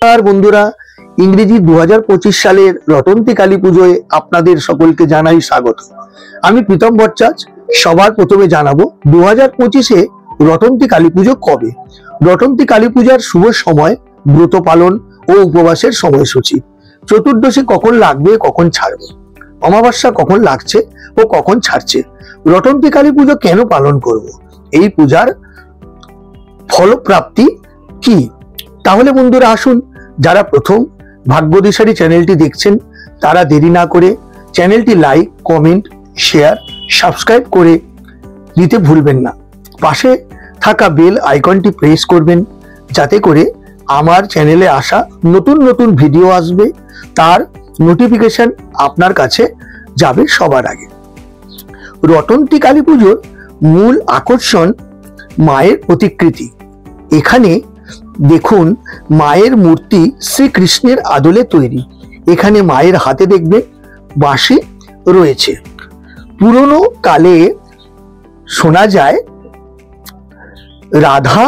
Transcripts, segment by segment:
আর বন্ধুরা, ইংরেজি 2025 সালের রটন্তী কালী পুজোয় আপনাদের সকলকে জানাই স্বাগত। আমি প্রীতম ভট্টাচার্য। সবার প্রথমে জানাবো 2025-এ রটন্তী কালী পুজো কবে। রটন্তী কালী পূজার শুভ সময়, ব্রত পালন ও উপবাসের সময়সূচি, চতুর্দশী কখন লাগবে কখন ছাড়বে, অমাবস্যা কখন লাগছে ও কখন ছাড়ছে, রটন্তী কালী পুজো কেন পালন করব, এই পূজার ফলপ্রাপ্তি কি। তাহলে বন্ধুরা আসুন, যারা প্রথম ভাগ্যদিশারী চ্যানেলটি দেখছেন তারা দেরি না করে চ্যানেলটি লাইক, কমেন্ট, শেয়ার, সাবস্ক্রাইব করে দিতে ভুলবেন না। পাশে থাকা বেল আইকনটি প্রেস করবেন, যাতে করে আমার চ্যানেলে আসা নতুন নতুন ভিডিও আসবে তার নোটিফিকেশন আপনার কাছে যাবে সবার আগে। রটন্তী কালী পুজোর মূল আকর্ষণ মায়ের প্রতিকৃতি। এখানে দেখুন, মায়ের মূর্তি শ্রীকৃষ্ণের আদলে তৈরি। এখানে মায়ের হাতে দেখবেন বাঁশি রয়েছে। পুরনো কালে শোনা যায় রাধা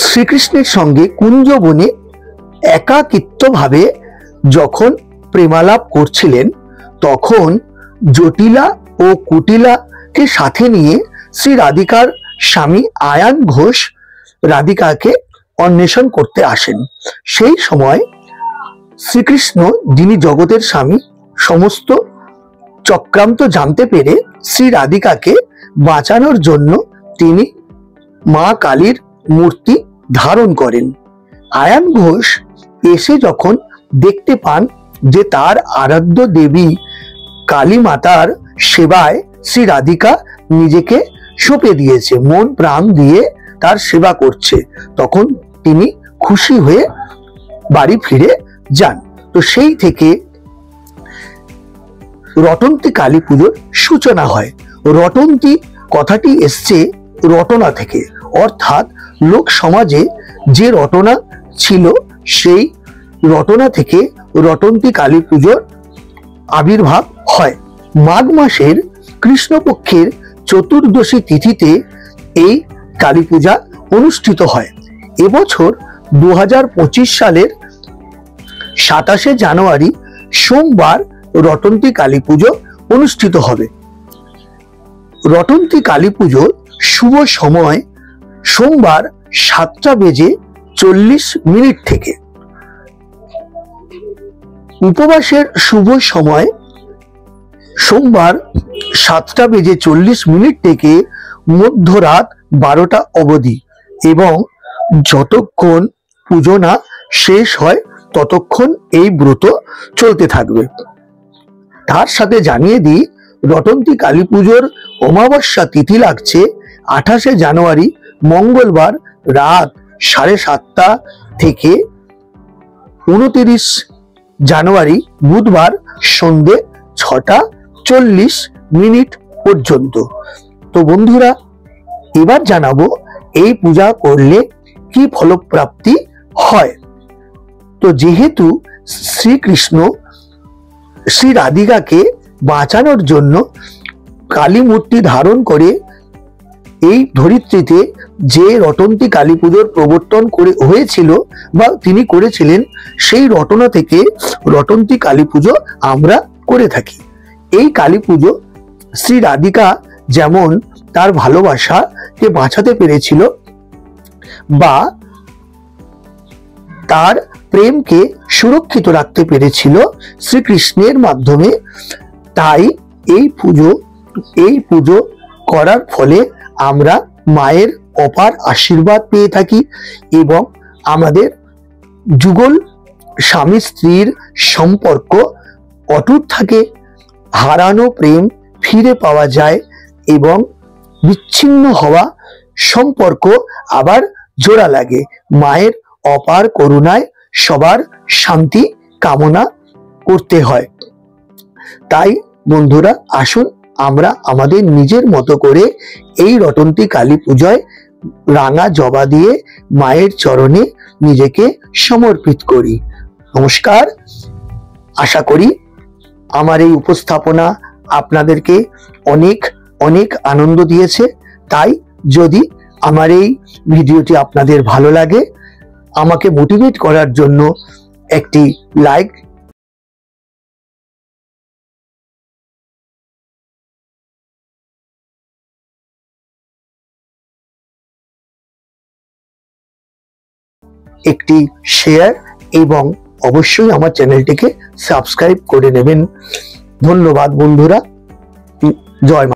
শ্রীকৃষ্ণের সঙ্গে কুঞ্জবনে একাকিত্বভাবে যখন প্রেমালাপ করছিলেন, তখন জটিলা ও কুটিলাকে সাথে নিয়ে শ্রী রাধিকার স্বামী আয়ান ঘোষ রাধিকাকে অন্বেষণ করতে আসেন। সেই সময় শ্রীকৃষ্ণ, যিনি জগতের স্বামী, সমস্ত চক্রান্ত জানতে পেরে শ্রী রাধিকাকে বাঁচানোর জন্য তিনি মা কালীর মূর্তি ধারণ করেন। আয়ান ঘোষ এসে যখন দেখতে পান যে তার আরাধ্য দেবী কালী মাতার সেবায় শ্রী রাধিকা নিজেকে সঁপে দিয়েছে, মন প্রাণ দিয়ে তার সেবা করছে, তখন তিনি খুশি হয়ে বাড়ি ফিরে যান। তো সেই থেকে রটন্তী কালী পুজোর সূচনা হয়। রটন্তী কথাটি এসছে রটনা থেকে, অর্থাৎ লোক সমাজে যে রটনা ছিল সেই রটনা থেকে রটন্তী কালী পুজোর আবির্ভাব হয়। মাঘ মাসের কৃষ্ণপক্ষের চতুর্দশী তিথিতে এই কালী পূজা অনুষ্ঠিত হয়। এবছর 2025 সালের 27শে জানুয়ারি সোমবার রটন্তী কালী পুজো অনুষ্ঠিত হবে। রটন্তী কালী পুজোর শুভ সময় সোমবার 7:40 থেকে। উপবাসের শুভ সময় সোমবার 7:40 থেকে মধ্যরাত 12টা অবধি, এবং যতক্ষণ পুজো না শেষ হয় ততক্ষণ এই ব্রত চলতে থাকবে। তার সাথে জানিয়ে দিই, রটন্তী কালী পুজোর অমাবস্যা তিথি লাগছে 28শে জানুয়ারি মঙ্গলবার রাত 7:30 থেকে 29 জানুয়ারি বুধবার সন্ধে 6:40 পর্যন্ত। তো বন্ধুরা, এবার জানাবো এই পূজা করলে কি ফলপ্রাপ্তি হয়। তো যেহেতু শ্রীকৃষ্ণ শ্রী রাধিকাকে বাঁচানোর জন্য কালী মূর্তি ধারণ করে এই ধরিত্রীতে যে রটন্তী কালী পুজোর প্রবর্তন হয়েছিল বা তিনি করেছিলেন, সেই রটনা থেকে রটন্তী কালী পুজো আমরা করে থাকি। এই কালী পুজো শ্রী রাধিকা যেমন তার ভালোবাসাকে বাঁচাতে পেরেছিল বা তার প্রেমকে সুরক্ষিত রাখতে পেরেছিল শ্রীকৃষ্ণের মাধ্যমে, তাই এই পুজো করার ফলে আমরা মায়ের অপার আশীর্বাদ পেয়ে থাকি এবং আমাদের যুগল স্বামী স্ত্রীর সম্পর্ক অটুট থাকে, হারানো প্রেম ফিরে পাওয়া যায় এবং বিচ্ছিন্ন হওয়া সম্পর্ক আবার জোড়া লাগে। মায়ের অপার করুণায় সবার শান্তি কামনা করতে হয়। তাই বন্ধুরা, আসুন আমরা আমাদের নিজের মতো করে এই রটন্তী কালী পূজায় রাঙা জবা দিয়ে মায়ের চরণে নিজেকে সমর্পিত করি। নমস্কার। আশা করি আমার এই উপস্থাপনা আপনাদেরকে অনেক অনেক আনন্দ দিয়েছে। তাই যদি আমার এই ভিডিওটি আপনাদের ভালো লাগে আমাকে মোটিভেট করার জন্য একটি লাইক, একটি শেয়ার এবং অবশ্যই আমার চ্যানেলটিকে সাবস্ক্রাইব করে নেবেন। ধন্যবাদ বন্ধুরা। জয় মা।